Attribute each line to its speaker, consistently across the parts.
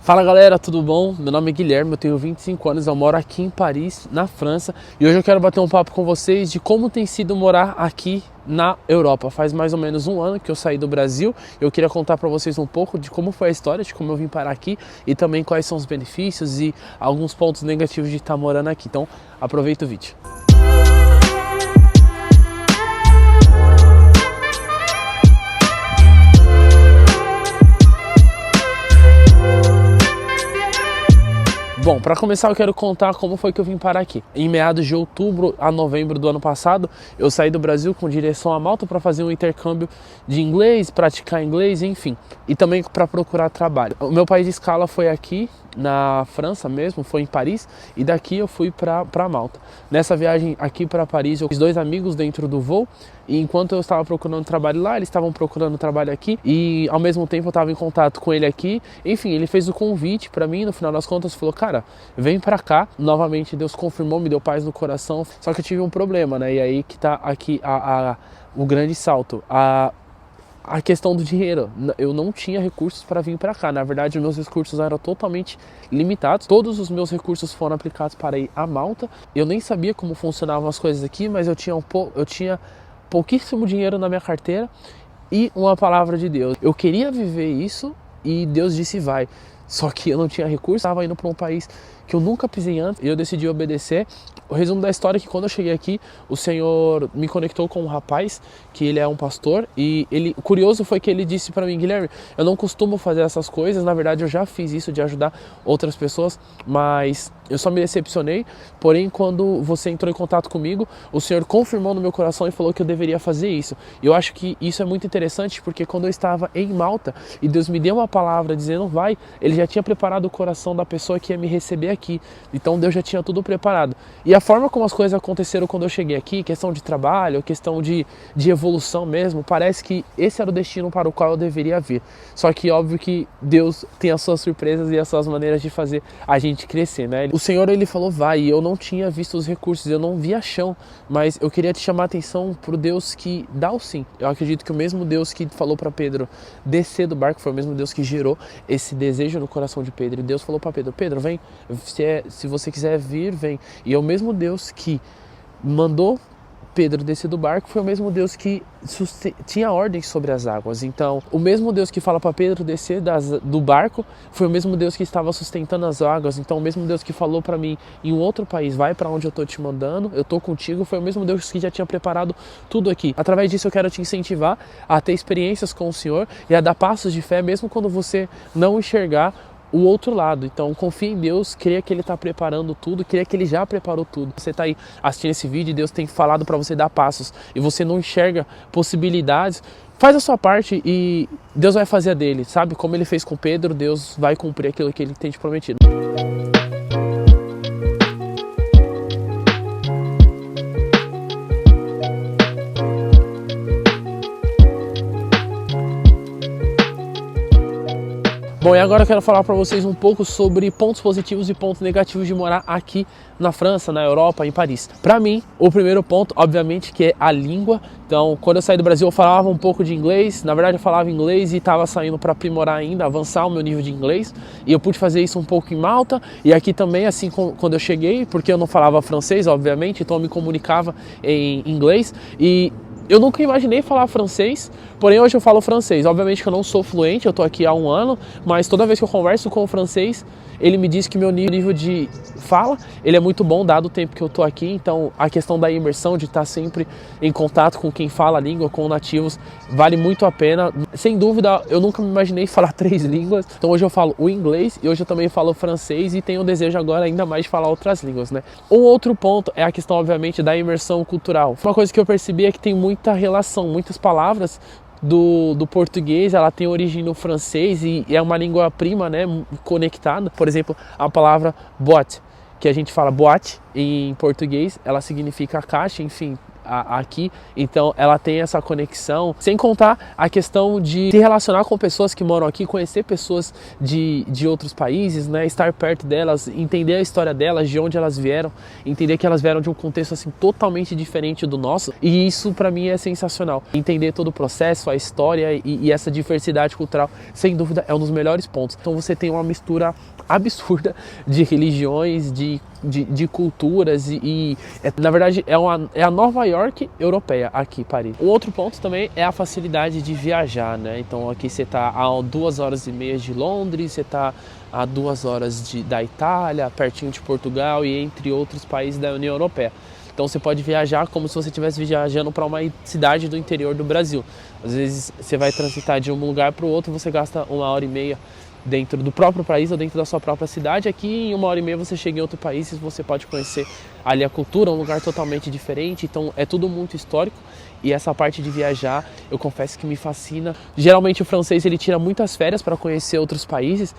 Speaker 1: Fala galera, tudo bom? Meu nome é Guilherme, eu tenho 25 anos, eu moro aqui em Paris, na França, e hoje eu quero bater um papo com vocês de como tem sido morar aqui na Europa. Faz mais ou menos um ano que eu saí do Brasil. Eu queria contar para vocês um pouco de como foi a história, de como eu vim parar aqui e também quais são os benefícios e alguns pontos negativos de estar morando aqui. Então aproveita o vídeo. Bom, para começar eu quero contar como foi que eu vim parar aqui. Em meados de outubro a novembro do ano passado, eu saí do Brasil com direção a Malta para fazer um intercâmbio de inglês, praticar inglês, enfim. E também para procurar trabalho. O meu país de escala foi aqui, na França mesmo, foi em Paris, e daqui eu fui para Malta. Nessa viagem aqui para Paris, eu fiz dois amigos dentro do voo, e enquanto eu estava procurando trabalho lá, eles estavam procurando trabalho aqui, e ao mesmo tempo eu estava em contato com ele aqui. Enfim, ele fez o convite para mim, no final das contas falou, cara, vem para cá. Novamente Deus confirmou, me deu paz no coração, só que eu tive um problema, né? E aí que tá aqui o grande salto. A questão do dinheiro, eu não tinha recursos para vir para cá. Na verdade, os meus recursos eram totalmente limitados. Todos os meus recursos foram aplicados para ir a Malta. Eu nem sabia como funcionavam as coisas aqui, mas eu tinha pouquíssimo dinheiro na minha carteira e uma palavra de Deus. Eu queria viver isso e Deus disse vai. Só que eu não tinha recursos, estava indo para um país que eu nunca pisei antes e eu decidi obedecer. O resumo da história é que quando eu cheguei aqui, o Senhor me conectou com um rapaz, que ele é um pastor, e o curioso foi que ele disse para mim, Guilherme, eu não costumo fazer essas coisas, na verdade eu já fiz isso de ajudar outras pessoas, mas eu só me decepcionei. Porém, quando você entrou em contato comigo, o Senhor confirmou no meu coração e falou que eu deveria fazer isso. E eu acho que isso é muito interessante, porque quando eu estava em Malta e Deus me deu uma palavra dizendo vai, Ele já tinha preparado o coração da pessoa que ia me receber aqui. Então Deus já tinha tudo preparado. E a forma como as coisas aconteceram quando eu cheguei aqui, questão de trabalho, questão de evolução mesmo, parece que esse era o destino para o qual eu deveria vir. Só que óbvio que Deus tem as suas surpresas e as suas maneiras de fazer a gente crescer, né? O Senhor, Ele falou vai, e eu não tinha visto os recursos, eu não via chão, mas eu queria te chamar a atenção pro Deus que dá o sim. Eu acredito que o mesmo Deus que falou para Pedro descer do barco foi o mesmo Deus que gerou esse desejo no coração de Pedro. E Deus falou para Pedro, Pedro, vem, se você quiser vir, vem. E é o mesmo Deus que mandou Pedro descer do barco, foi o mesmo Deus que tinha ordens sobre as águas. Então, o mesmo Deus que fala para Pedro descer do barco, foi o mesmo Deus que estava sustentando as águas. Então, o mesmo Deus que falou para mim em um outro país, vai para onde eu tô te mandando, eu tô contigo, foi o mesmo Deus que já tinha preparado tudo aqui. Através disso, eu quero te incentivar a ter experiências com o Senhor e a dar passos de fé, mesmo quando você não enxergar o outro lado. Então confia em Deus, creia que Ele está preparando tudo, creia que Ele já preparou tudo. Você está aí assistindo esse vídeo e Deus tem falado para você dar passos e você não enxerga possibilidades, faz a sua parte e Deus vai fazer a dele, sabe? Como Ele fez com Pedro, Deus vai cumprir aquilo que Ele tem te prometido. Bom, e agora eu quero falar para vocês um pouco sobre pontos positivos e pontos negativos de morar aqui na França, na Europa, em Paris. Para mim, o primeiro ponto, obviamente, que é a língua. Então, quando eu saí do Brasil, eu falava um pouco de inglês. Na verdade, eu falava inglês e estava saindo para aprimorar ainda, avançar o meu nível de inglês. E eu pude fazer isso um pouco em Malta. E aqui também, assim, quando eu cheguei, porque eu não falava francês, obviamente, então eu me comunicava em inglês. E eu nunca imaginei falar francês, porém hoje eu falo francês. Obviamente que eu não sou fluente, eu tô aqui há um ano, mas toda vez que eu converso com o francês, ele me diz que meu nível de fala, ele é muito bom dado o tempo que eu tô aqui. Então a questão da imersão, de estar sempre em contato com quem fala a língua, com nativos, vale muito a pena. Sem dúvida, eu nunca me imaginei falar 3 línguas. Então hoje eu falo o inglês e hoje eu também falo francês e tenho o desejo agora ainda mais de falar outras línguas, né? Um outro ponto é a questão, obviamente, da imersão cultural. Uma coisa que eu percebi é que tem muita relação, muitas palavras do português, ela tem origem no francês e é uma língua prima, né, conectada. Por exemplo, a palavra boîte, que a gente fala boate em português, ela significa caixa, enfim, aqui, então ela tem essa conexão, sem contar a questão de se relacionar com pessoas que moram aqui, conhecer pessoas de outros países, né, estar perto delas, entender a história delas, de onde elas vieram, entender que elas vieram de um contexto assim totalmente diferente do nosso, e isso para mim é sensacional. Entender todo o processo, a história e essa diversidade cultural, sem dúvida é um dos melhores pontos. Então você tem uma mistura absurda de religiões, de culturas na verdade é a Nova York europeia aqui, Paris. Um outro ponto também é a facilidade de viajar, né? Então aqui você está a 2 horas e meia de Londres, você está a 2 horas da Itália, pertinho de Portugal e entre outros países da União Europeia. Então você pode viajar como se você estivesse viajando para uma cidade do interior do Brasil. Às vezes você vai transitar de um lugar para o outro, você gasta 1 hora e meia dentro do próprio país ou dentro da sua própria cidade. Aqui em 1 hora e meia você chega em outro país e você pode conhecer ali a cultura, um lugar totalmente diferente. Então é tudo muito histórico e essa parte de viajar eu confesso que me fascina. Geralmente o francês ele tira muitas férias para conhecer outros países,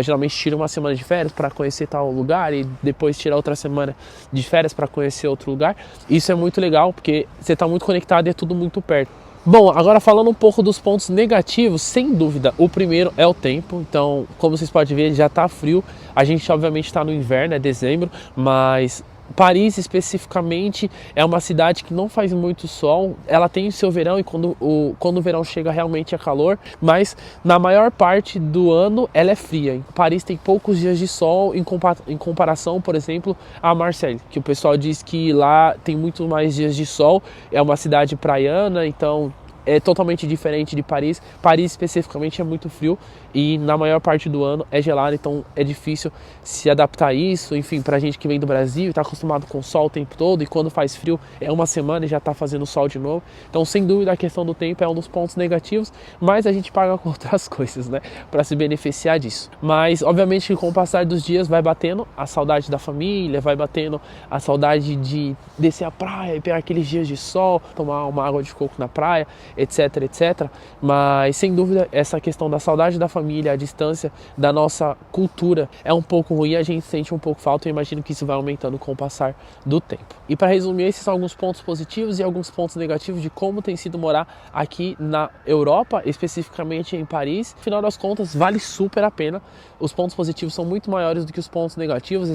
Speaker 1: geralmente tira uma semana de férias para conhecer tal lugar e depois tira outra semana de férias para conhecer outro lugar. Isso é muito legal porque você está muito conectado e é tudo muito perto. Bom, agora falando um pouco dos pontos negativos, sem dúvida, o primeiro é o tempo. Então, como vocês podem ver, já está frio. A gente obviamente está no inverno, é dezembro, mas Paris especificamente é uma cidade que não faz muito sol. Ela tem o seu verão e quando o verão chega realmente é calor, mas na maior parte do ano ela é fria. Paris tem poucos dias de sol em comparação, por exemplo, a Marseille, que o pessoal diz que lá tem muito mais dias de sol. É uma cidade praiana, então é totalmente diferente de Paris. Paris especificamente é muito frio e na maior parte do ano é gelado, então é difícil se adaptar a isso. Enfim, pra gente que vem do Brasil e está acostumado com sol o tempo todo, e quando faz frio é uma semana e já está fazendo sol de novo. Então, sem dúvida, a questão do tempo é um dos pontos negativos, mas a gente paga com outras coisas, né, para se beneficiar disso. Mas, obviamente, com o passar dos dias vai batendo a saudade da família, vai batendo a saudade de descer à praia e pegar aqueles dias de sol, tomar uma água de coco na praia, etc, etc. Mas, sem dúvida, essa questão da saudade da família, a distância da nossa cultura é um pouco ruim, a gente sente um pouco falta. Eu imagino que isso vai aumentando com o passar do tempo. E para resumir, esses são alguns pontos positivos e alguns pontos negativos de como tem sido morar aqui na Europa, especificamente em Paris. Afinal das contas, vale super a pena. Os pontos positivos são muito maiores do que os pontos negativos.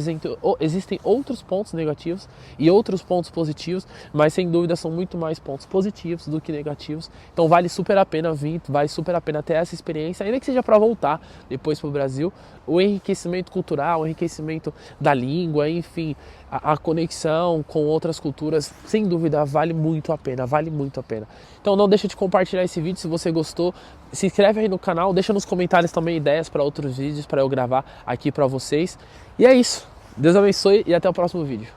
Speaker 1: Existem outros pontos negativos e outros pontos positivos, mas sem dúvida são muito mais pontos positivos do que negativos. Então vale super a pena vir, vale super a pena ter essa experiência, ainda que seja para voltar depois para o Brasil. O enriquecimento cultural, o enriquecimento da língua, enfim, a conexão com outras culturas, sem dúvida, vale muito a pena, vale muito a pena. Então não deixa de compartilhar esse vídeo se você gostou, se inscreve aí no canal, deixa nos comentários também ideias para outros vídeos para eu gravar aqui para vocês. E é isso, Deus abençoe e até o próximo vídeo.